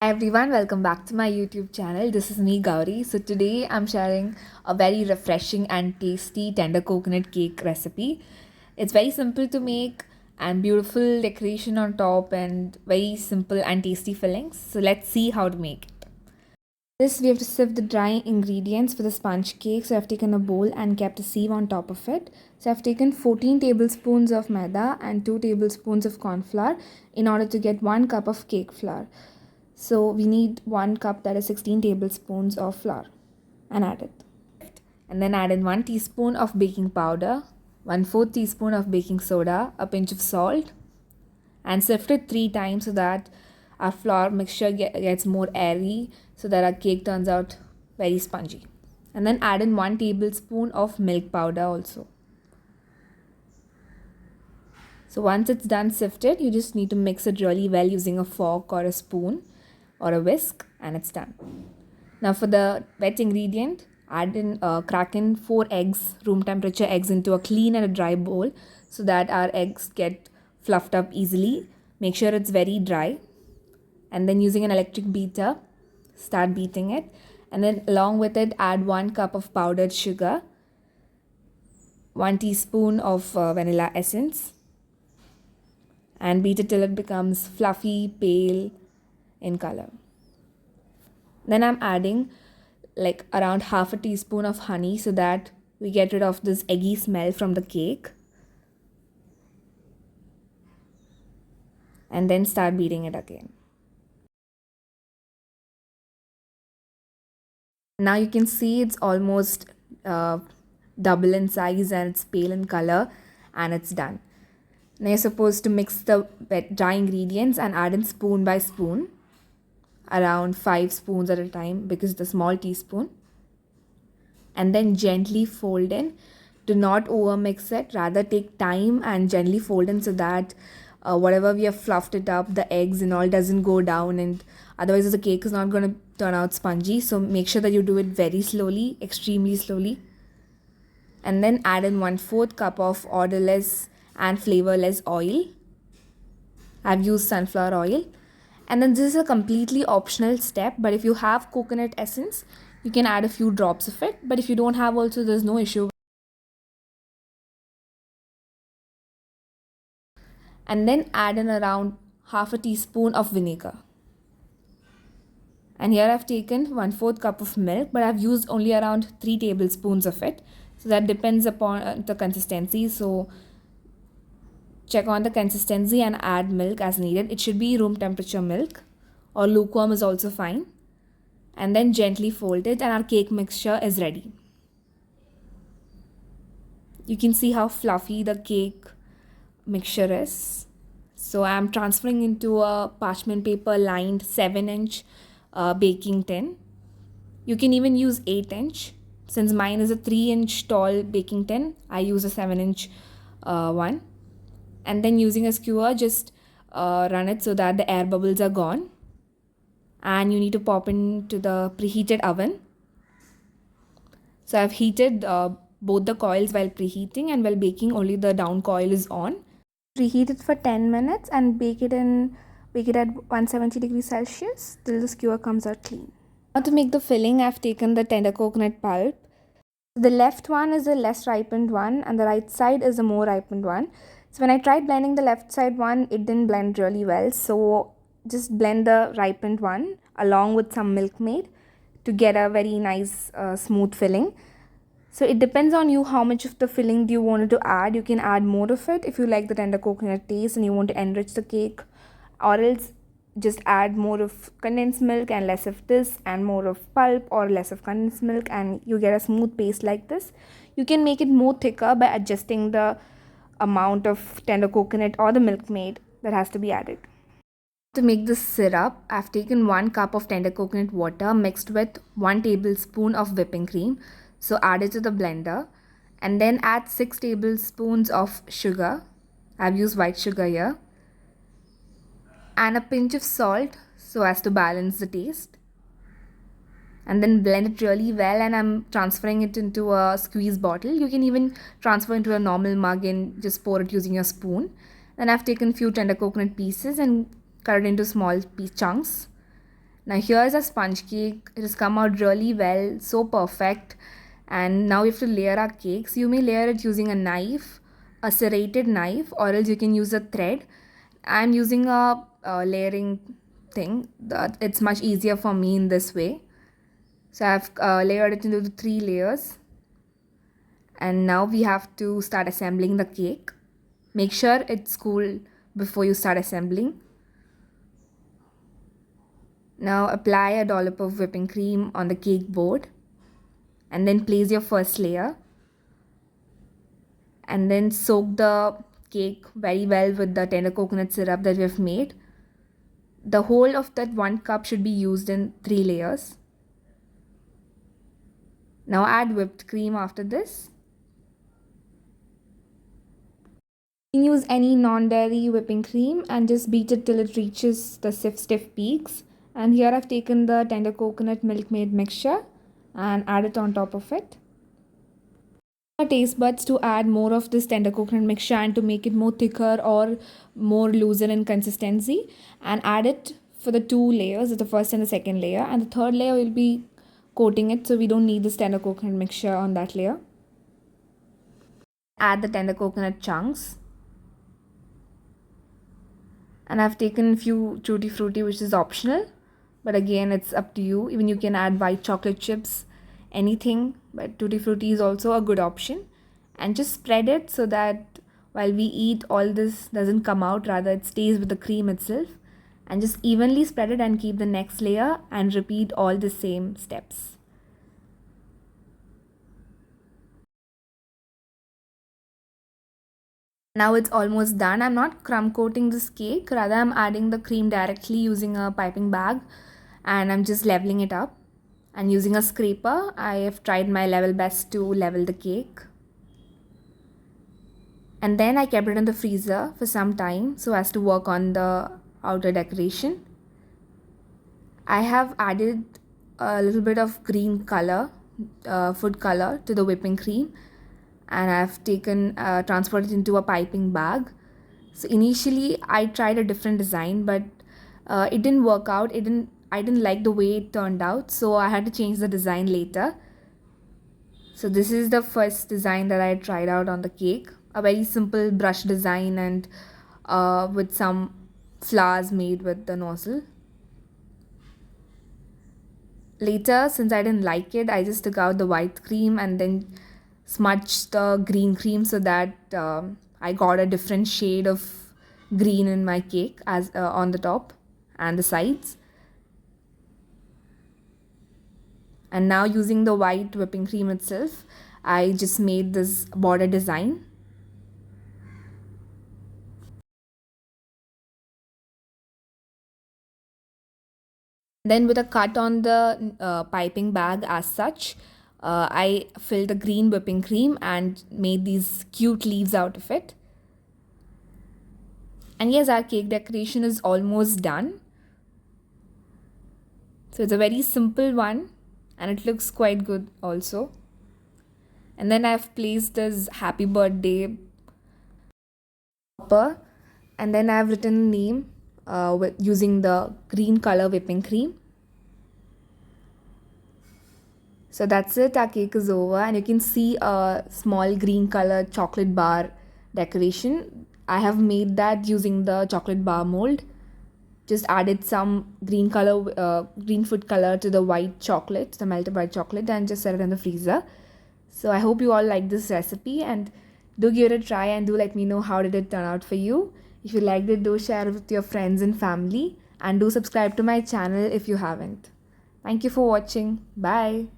Hi everyone, welcome back to my YouTube channel. This is me, Gowri. So today I'm sharing a very refreshing and tasty tender coconut cake recipe. It's very simple to make and beautiful decoration on top and very simple and tasty fillings. So let's see how to make it. This we have to sieve the dry ingredients for the sponge cake. So I've taken a bowl and kept a sieve on top of it. So I've taken 14 tablespoons of maida and 2 tablespoons of corn flour in order to get 1 cup of cake flour. So we need 1 cup, that is 16 tablespoons of flour, and add it. And then add in 1 teaspoon of baking powder, 1/4 teaspoon of baking soda, a pinch of salt, and sift it 3 times so that our flour mixture gets more airy so that our cake turns out very spongy. And then add in 1 tablespoon of milk powder also. So once it's done sifted, you just need to mix it really well using a fork or a spoon or a whisk, and it's done. Now for the wet ingredient, crack in 4 eggs, room temperature eggs, into a clean and a dry bowl so that our eggs get fluffed up easily. Make sure it's very dry, and then using an electric beater, start beating it, and then along with it add 1 cup of powdered sugar, 1 teaspoon of vanilla essence, and beat it till it becomes fluffy, pale in color. Then I'm adding like around half a teaspoon of honey so that we get rid of this eggy smell from the cake. And then start beating it again. Now you can see it's almost double in size and it's pale in color, and it's done. Now you're supposed to mix the dry ingredients and add in spoon by spoon, around 5 spoons at a time because it's a small teaspoon, and then gently fold in. Do not over mix it, rather take time and gently fold in so that whatever we have fluffed it up, the eggs and all, doesn't go down, and otherwise the cake is not going to turn out spongy. So make sure that you do it very slowly, extremely slowly. And then add in 1/4 cup of odorless and flavorless oil. I've used sunflower oil. And then this is a completely optional step, but if you have coconut essence, you can add a few drops of it. But if you don't have also, there's no issue. And then add in around half a teaspoon of vinegar. And here I've taken 1/4 cup of milk, but I've used only around 3 tablespoons of it. So that depends upon the consistency. So check on the consistency and add milk as needed. It should be room temperature milk, or lukewarm is also fine. And then gently fold it, and our cake mixture is ready. You can see how fluffy the cake mixture is. So I'm transferring into a parchment paper lined 7-inch baking tin. You can even use 8-inch. Since mine is a 3-inch tall baking tin, I use a 7-inch one. And then using a skewer, just run it so that the air bubbles are gone. And you need to pop into the preheated oven. So I've heated both the coils while preheating, and while baking only the down coil is on. Preheat it for 10 minutes and bake it at 170 degrees Celsius till the skewer comes out clean. Now to make the filling, I've taken the tender coconut pulp. The left one is the less ripened one and the right side is the more ripened one. So when I tried blending the left side one, it didn't blend really well. So just blend the ripened one along with some milkmaid to get a very nice smooth filling. So it depends on you how much of the filling do you want to add. You can add more of it if you like the tender coconut taste and you want to enrich the cake, or else just add more of condensed milk and less of this, and more of pulp or less of condensed milk, and you get a smooth paste like this. You can make it more thicker by adjusting the amount of tender coconut or the milkmaid that has to be added. To make this syrup, I've taken 1 cup of tender coconut water mixed with 1 tablespoon of whipping cream. So add it to the blender and then add 6 tablespoons of sugar. I've used white sugar here. And a pinch of salt so as to balance the taste. And then blend it really well, and I'm transferring it into a squeeze bottle. You can even transfer into a normal mug and just pour it using your spoon. Then I've taken few tender coconut pieces and cut it into small chunks Now here's a sponge cake. It has come out really well, so perfect. And now we have to layer our cakes. You may layer it using a knife, a serrated knife, or else you can use a thread. I'm using a layering thing. It's much easier for me in this way. So I've layered it into the 3 layers. And now we have to start assembling the cake. Make sure it's cool before you start assembling. Now apply a dollop of whipping cream on the cake board and then place your first layer and then soak the cake very well with the tender coconut syrup that we have made. The whole of that 1 cup should be used in 3 layers. Now add whipped cream after this. You can use any non-dairy whipping cream and just beat it till it reaches the stiff peaks. And here I've taken the tender coconut milk made mixture and add it on top of it. Our taste buds to add more of this tender coconut mixture and to make it more thicker or more looser in consistency, and add it for the 2 layers, the first and the second layer, and the third layer will be coating it, so we don't need this tender coconut mixture on that layer. Add the tender coconut chunks. And I've taken a few Tutti Frutti, which is optional, but again it's up to you. Even you can add white chocolate chips, anything, but Tutti Frutti is also a good option. And just spread it so that while we eat, all this doesn't come out, rather it stays with the cream itself. And just evenly spread it and keep the next layer and repeat all the same steps. Now it's almost done. I'm not crumb coating this cake, rather I'm adding the cream directly using a piping bag, and I'm just leveling it up. And using a scraper, I have tried my level best to level the cake. And then I kept it in the freezer for some time so as to work on the outer decoration. I have added a little bit of green color, food color, to the whipping cream, and I've taken transported it into a piping bag. So initially I tried a different design, but it didn't work out. I didn't like the way it turned out, so I had to change the design later. So this is the first design that I tried out on the cake. A very simple brush design and with some flowers made with the nozzle. Later, since I didn't like it, I just took out the white cream and then smudged the green cream so that I got a different shade of green in my cake as on the top and the sides. And now using the white whipping cream itself, I just made this border design. Then with a cut on the piping bag as such, I filled the green whipping cream and made these cute leaves out of it. And yes, our cake decoration is almost done. So it's a very simple one and it looks quite good also. And then I've placed this happy birthday topper, and then I've written name using the green color whipping cream. So that's it, our cake is over, and you can see a small green color chocolate bar decoration. I have made that using the chocolate bar mold. Just added some green food color to the white chocolate, the melted white chocolate, and just set it in the freezer. So I hope you all like this recipe, and do give it a try and do let me know how did it turn out for you. If you liked it, do share it with your friends and family, and do subscribe to my channel if you haven't. Thank you for watching. Bye.